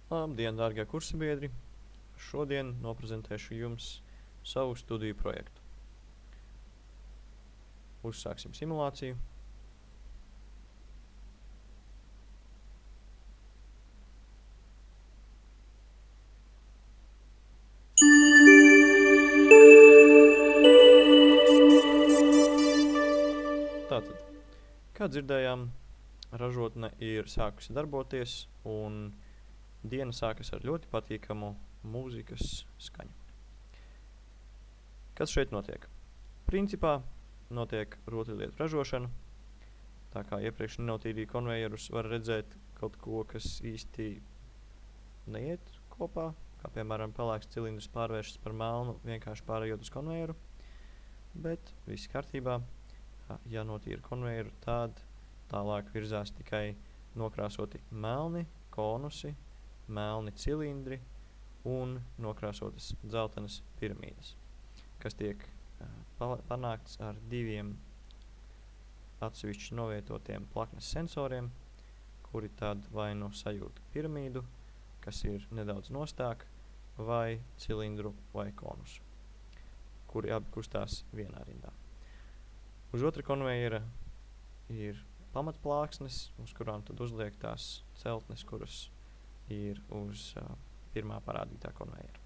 Labdien, dārgie kursabiedri! Šodien noprezentēšu jums savu studiju projektu. Uzsāksim simulāciju. Tātad, kā dzirdējām, ražotne ir sākusi darboties un diena sākas ar ļoti patīkamu mūzikas skaņu. Kas šeit notiek? Principā notiek rotaļlietu ražošana. Tā kā iepriekš nenotīrīja konvejerus, var redzēt kaut ko, kas īsti neiet kopā, kā piemēram pelēks cilindrs pārvēršas par melnu, vienkārši pārējot uz konvejeru. Bet viss kārtībā. Ja notīra konvejeru, tad tālāk virzās tikai nokrāsoti melni konusi, melni cilindri un nokrāsotas dzeltenas piramīdas, kas tiek panākts ar diviem atsevišķi novietotiem plaknes sensoriem, kuri tad vai nu sajūt piramīdu, kas ir nedaudz nostāk, vai cilindru vai konusu, kuri abi kustās vienā rindā. Uz otra konvejera ir pamatplāksnes, uz kurām tad uzliek tās celtnes, kuras ir uz pirmā parādītā konvejera.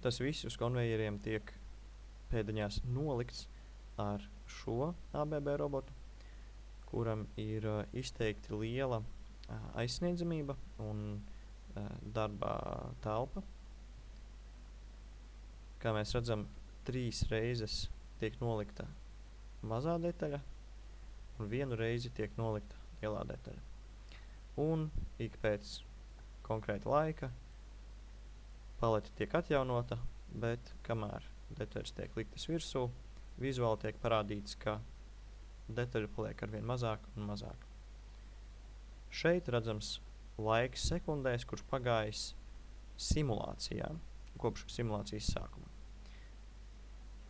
Tas viss uz konvejeriem tiek pēdiņās nolikts ar šo ABB robotu, kuram ir izteikti liela aizsniedzamība un darbā telpa. Kā mēs redzam, 3 reizes tiek nolikta mazā detaļa un 1 reizi tiek nolikta lielā detaļa. Un ik pēc konkrēta laika palete tiek atjaunota, bet kamēr detaļas tiek liktas virsū, vizuāli tiek parādīts, ka detaļu paliek arvien mazāk un mazāk. Šeit redzams laiks sekundēs, kurš pagājis simulācijā, kopš simulācijas sākuma.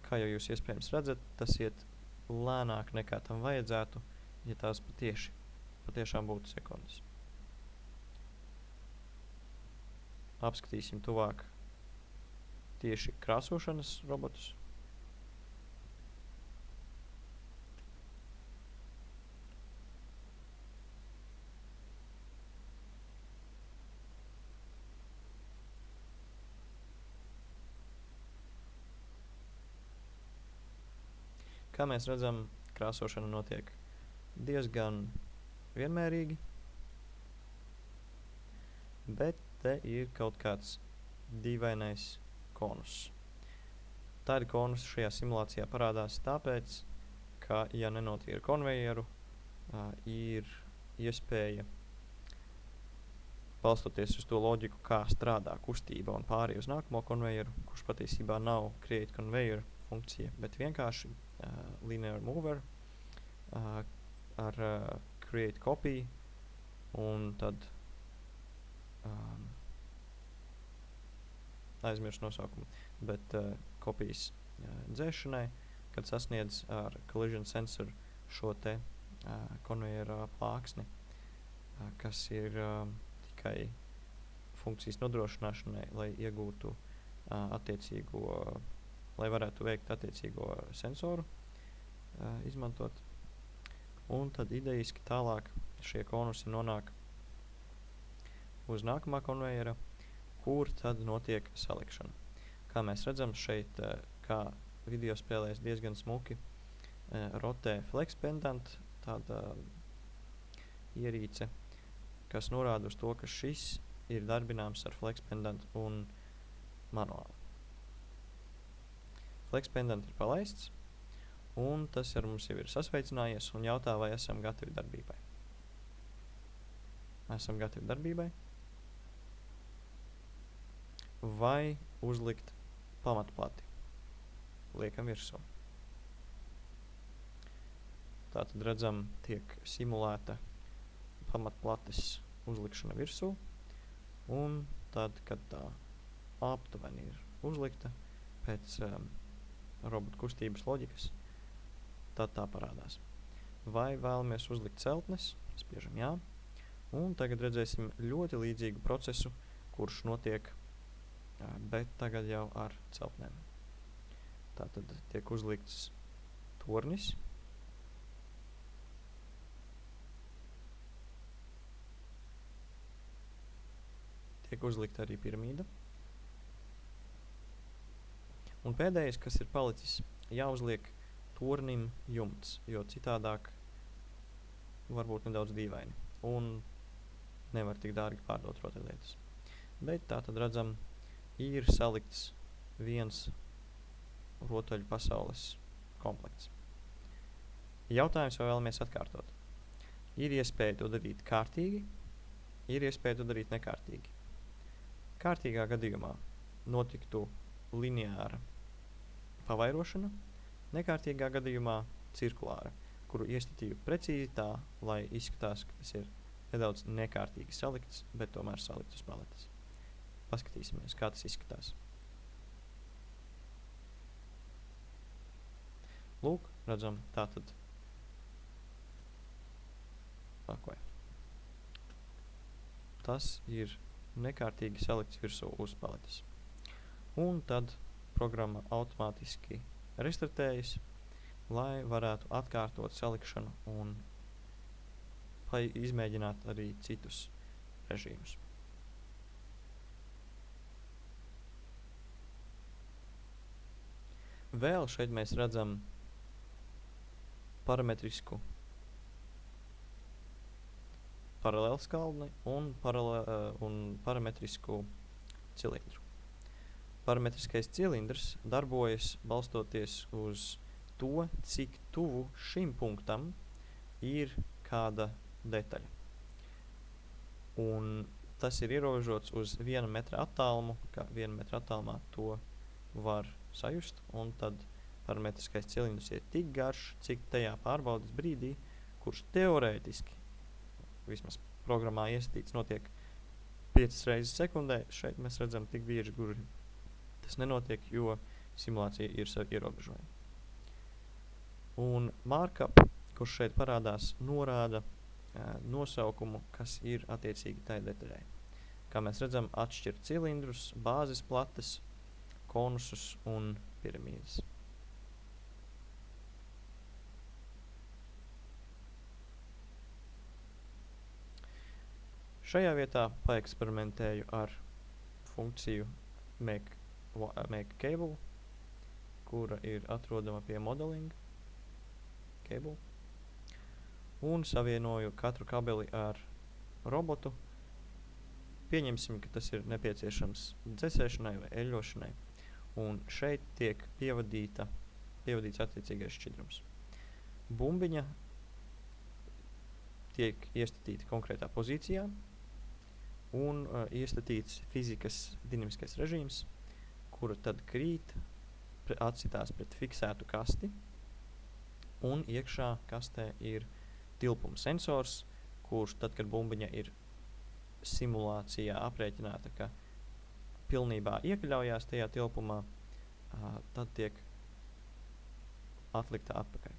Kā jau jūs iespējams redzat, tas iet lēnāk nekā tam vajadzētu, ja tās patiešām būtu sekundes. Apskatīsim tuvāk tieši krāsošanas robotus. Kā mēs redzam, krāsošana notiek diezgan vienmērīgi, bet te ir kaut kāds dīvainais konus. Tādi konusi šajā simulācijā parādās tāpēc, ka, ja nenotīra konvejeru, ir iespēja, balstoties uz to loģiku, kā strādā kustība un pārēj uz nākamo konvejeru, kurš patiesībā nav create conveyor funkcija, bet vienkārši linear mover ar create copy un tad aizmirst nosaukumu, bet kopijas dzēšanai, kad sasniedz ar collision sensor šo te konvejera plāksni, kas ir tikai funkcijas nodrošināšanai, lai iegūtu lai varētu veikt attiecīgo sensoru izmantot. Un tad idejiski tālāk šie konusi nonāk uz nākamā konvejera, kur tad notiek salikšana. Kā mēs redzam, šeit, kā video spēlēs diezgan smuki, rotē flex pendant, tāda ierīce, kas norāda uz to, ka šis ir darbināms ar flex pendant un manuāli. Flex pendant ir palaists, un tas ar mums jau ir sasveicinājies un jautā, vai esam gatavi darbībai. Esam gatavi darbībai. Vai uzlikt pamatplati. Liekam virsū. Tātad redzam, tiek simulēta pamatplates uzlikšana virsū, un tad, kad tā aptuveni ir uzlikta pēc robotu kustības loģikas, tad tā parādās. Vai vēlamies uzlikt celtnes, spiežam jā, Un tagad redzēsim ļoti līdzīgu procesu, kurš notiek, bet tagad jau ar celtnēm. Tātad tiek uzlikts tornis. Tiek uzlikta arī piramīda. Un pēdējais, kas ir palicis, jāuzliek tornim jumts, jo citādāk varbūt nedaudz dīvaini. Un nevar tik dārgi pārdot rotaļlietas. Bet tā tad redzam, ir salikts viens rotaļu pasaules komplekts. Jautājums, vai vēlamies atkārtot. Ir iespēja to darīt kārtīgi, ir iespēja to darīt nekārtīgi. Kārtīgā gadījumā notiktu lineāra pavairošana, nekārtīgā gadījumā cirkulāra, kuru iestatīju precīzi tā, lai izskatās, ka tas ir nedaudz nekārtīgi salikts, bet tomēr salikts uz paletes. Paskatīsimies, kā tas izskatās. Lūk, redzam, tātad tas ir nekārtīgi salikts virsū uz paletes. Un tad programma automātiski restartējas, lai varētu atkārtot salikšanu un izmēģināt arī citus režīmus. Vēl šeit mēs redzam parametrisku paralēlskalni un parametrisku cilindru. Parametriskais cilindrs darbojas balstoties uz to, cik tuvu šim punktam ir kāda detaļa. Un tas ir ierobežots uz 1 metra attālumu, kā 1 metra attālumā to var sajust, un tad parametriskais cilindrs ir tik garš, cik tajā pārbaudas brīdī, kurš teorētiski, vismaz programmā iesatīts, notiek 5 reizes sekundē. Šeit mēs redzam tik bieži, kur tas nenotiek, jo simulācija ir savi ierobežojumi. Un markup, kurš šeit parādās, norāda nosaukumu, kas ir attiecīgi tai detaļai. Kā mēs redzam, atšķir cilindrus, bāzes plates, konusus un piramīdas. Šajā vietā paeksperimentēju ar funkciju make cable, kura ir atrodama pie modeling cable, un savienoju katru kabeli ar robotu. Pieņemsim, ka tas ir nepieciešams dzesēšanai vai eļļošanai, un šeit tiek pievadīts attiecīgais šķidrums. Bumbiņa tiek iestatīta konkrētā pozīcijā, un iestatīts fizikas dinamiskais režīms, kura tad krīt, atsitās pret fiksētu kasti, un iekšā kastē ir tilpuma sensors, kurš tad, kad bumbiņa ir simulācijā aprēķināta, ka pilnībā iekļaujās tajā tilpumā, tad tiek atlikta atpakaļ.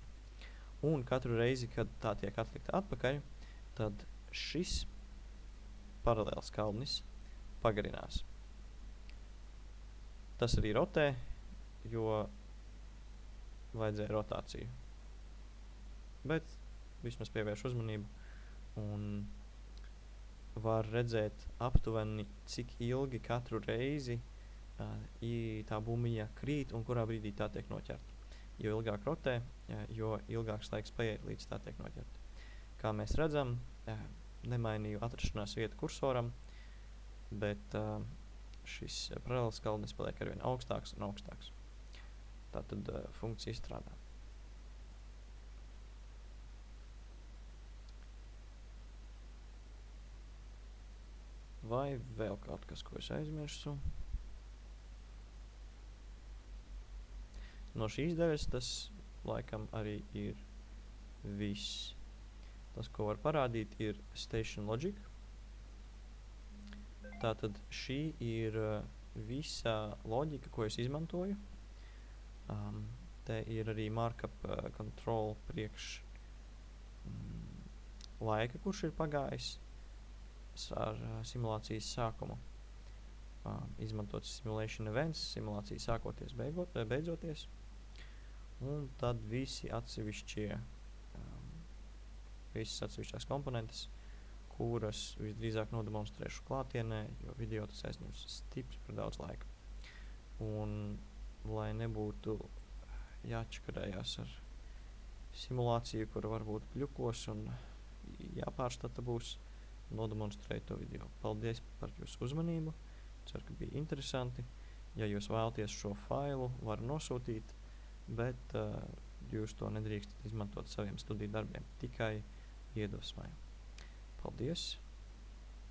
Un katru reizi, kad tā tiek atlikta atpakaļ, tad šis paralēls kalnis pagarinās. Tas arī rotē, jo vajadzēja rotāciju. Bet vismaz pievērš uzmanību un var redzēt aptuveni, cik ilgi katru reizi tā bumbiņa krīt un kurā brīdī tā tiek noķerta. Jo ilgāk rotē, jo ilgāks laiks paiet, līdz tā tiek noķerta. Kā mēs redzam, nemainīju atrašanās vietu kursoram, bet šis paralēls kalnis paliek arvien augstāks un augstāks. Tātad funkcija strādā. Vai vēl kaut kas, ko es aizmirsu? No šīs daļas tas laikam arī ir viss. Tas, ko var parādīt, ir Station Logic. Tātad šī ir visa loģika, ko es izmantoju. Te ir arī markup control priekš laika, kurš ir pagājis. simulācijas sākumu. Izmantot simulation events, simulācija sākoties, beidzoties. Un tad visas atsevišķās komponentes, kuras visdrīzāk nodemonstrēšu klātienē, jo video tas aizņems stipri par daudz laika. Un, lai nebūtu jāčakarējās ar simulāciju, kura varbūt bļukos un jāpārstata būs, nodemonstrēju to video. Paldies par jūsu uzmanību. Ceru, ka bija interesanti. Ja jūs vēlaties šo failu, var nosūtīt, bet jūs to nedrīkstat izmantot saviem studiju darbiem, tikai iedvesmai. Paldies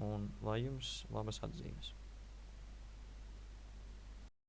un lai jums labas atzīmes!